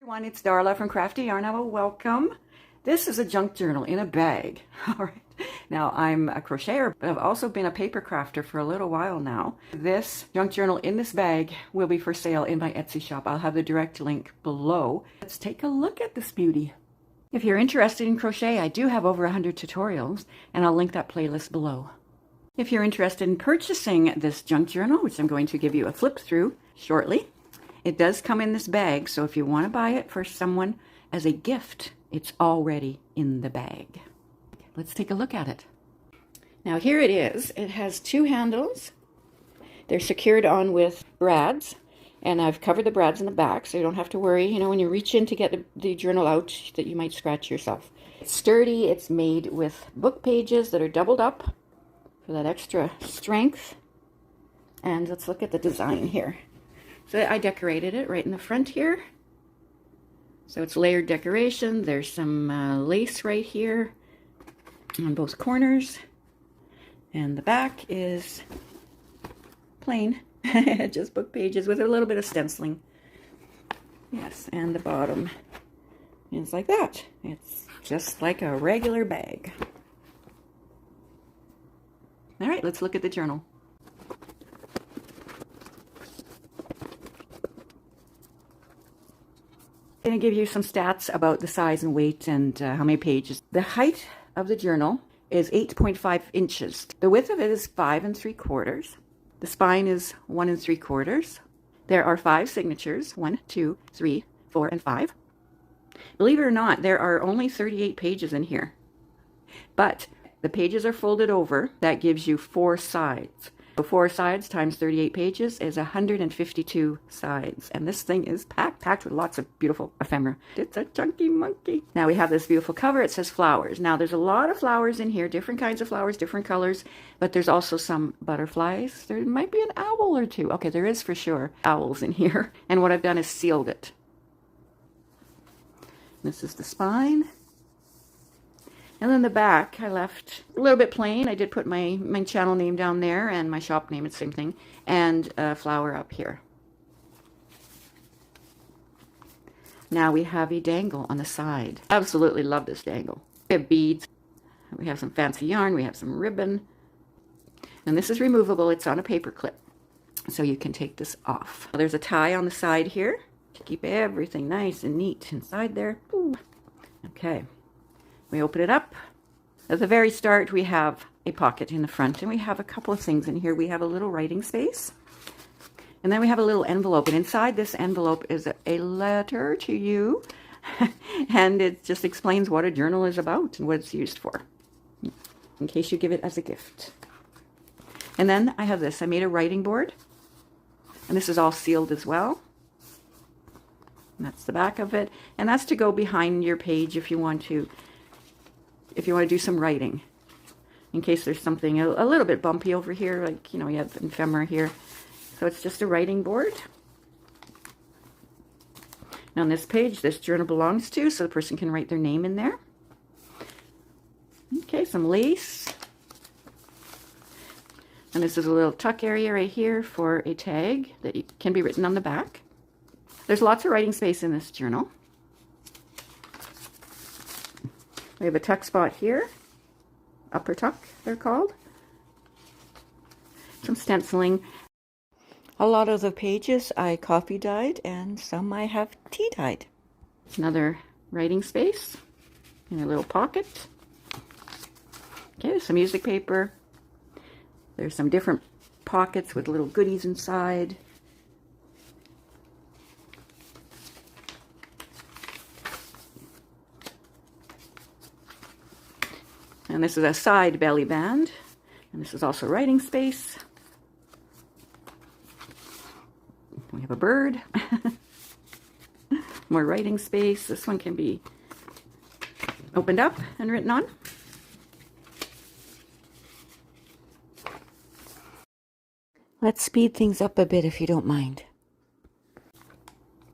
Everyone, it's Darla from Crafty Yarn. Welcome. This is a junk journal in a bag. All right. Now, I'm a crocheter, but I've also been a paper crafter for a little while now. This junk journal in this bag will be for sale in my Etsy shop. I'll have the direct link below. Let's take a look at this beauty. If you're interested in crochet, I do have over 100 tutorials, and I'll link that playlist below. If you're interested in purchasing this junk journal, which I'm going to give you a flip through shortly, it does come in this bag, so if you want to buy it for someone as a gift, it's already in the bag. Let's take a look at it. Now here it is. It has two handles. They're secured on with brads, and I've covered the brads in the back, so you don't have to worry, you know, when you reach in to get the journal out, that you might scratch yourself. It's sturdy. It's made with book pages that are doubled up for that extra strength. And let's look at the design here. So I decorated it right in the front here. So it's layered decoration. There's some lace right here on both corners. And the back is plain, just book pages with a little bit of stenciling. Yes, and the bottom is like that. It's just like a regular bag. All right, let's look at the journal. I'm going to give you some stats about the size and weight and how many pages. The height of the journal is 8.5 inches. The width of it is 5 3/4. The spine is 1 3/4. There are 5 signatures, 1, 2, 3, 4, and 5. Believe it or not, there are only 38 pages in here. But the pages are folded over. That gives you 4 sides. So 4 sides times 38 pages is 152 sides. And this thing is packed with lots of beautiful ephemera. It's a chunky monkey. Now we have this beautiful cover. It says flowers. Now there's a lot of flowers in here, different kinds of flowers, different colors, but there's also some butterflies. There might be an owl or two. Okay, there is for sure owls in here. And what I've done is sealed it. This is the spine. And then the back, I left a little bit plain. I did put my channel name down there and my shop name, it's the same thing, and a flower up here. Now we have a dangle on the side. Absolutely love this dangle. We have beads. We have some fancy yarn. We have some ribbon. And this is removable. It's on a paper clip, so you can take this off. There's a tie on the side here to keep everything nice and neat inside there. Ooh. Okay. We open it up. At the very start, we have a pocket in the front, and we have a couple of things in here. We have a little writing space, and then we have a little envelope, and inside this envelope is a letter to you, and it just explains what a journal is about and what it's used for, in case you give it as a gift. And then I have this. I made a writing board, and this is all sealed as well. And that's the back of it, and that's to go behind your page if you want to do some writing, in case there's something a little bit bumpy over here, like, you know, you have ephemera here. So it's just a writing board. Now on this page, this journal belongs to, so the person can write their name in there. Okay, some lace. And this is a little tuck area right here for a tag that can be written on the back. There's lots of writing space in this journal. We have a tuck spot here, upper tuck they're called. Some stenciling. A lot of the pages I coffee dyed, and some I have tea dyed. Another writing space in a little pocket. Okay, there's some music paper. There's some different pockets with little goodies inside. And this is a side belly band. And this is also writing space. We have a bird. More writing space. This one can be opened up and written on. Let's speed things up a bit if you don't mind.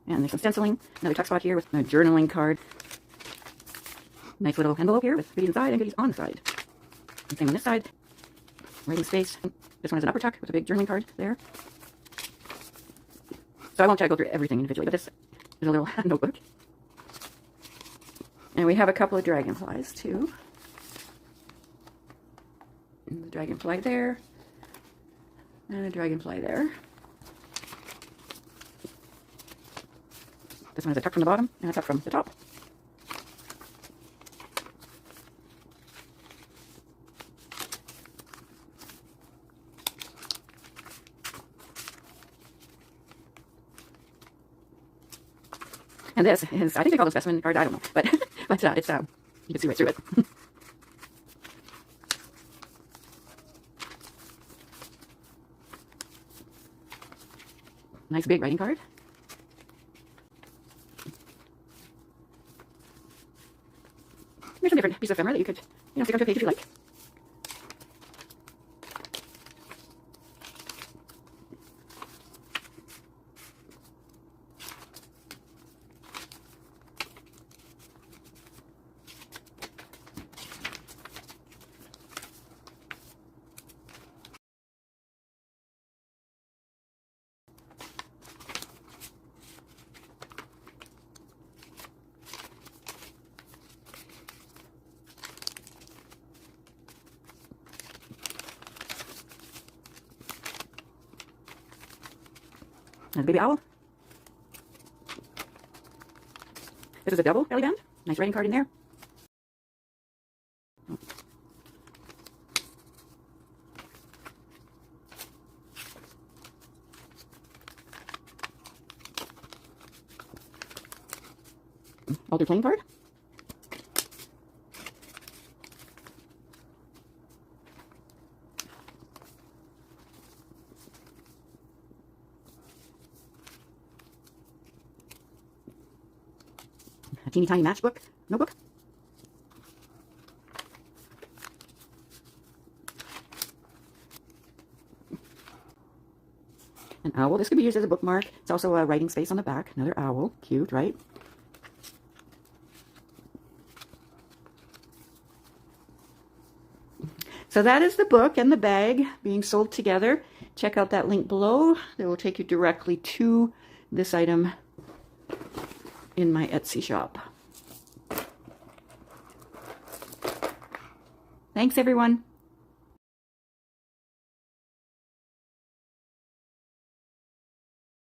And there's some stenciling. Another tuck spot here with a journaling card. Nice little envelope here with goodies inside and goodies on the side. And same on this side. Writing space. This one is an upper tuck with a big journaling card there. So I won't try to go through everything individually, but this is a little notebook. And we have a couple of dragonflies too. And the dragonfly there, and a dragonfly there. This one has a tuck from the bottom and a tuck from the top. And this is, I think they call this specimen card, I don't know, but it's you can see right through it. Nice big writing card. There's some different pieces of ephemera that you could, stick onto a page if you like. And a baby owl. This is a double belly band. Nice writing card in there. Alter playing card. A teeny tiny matchbook notebook. An owl. This could be used as a bookmark. It's also a writing space on the back. Another owl. Cute, right? So that is the book and the bag being sold together. Check out that link below. That will take you directly to this item in my Etsy shop. Thanks, everyone.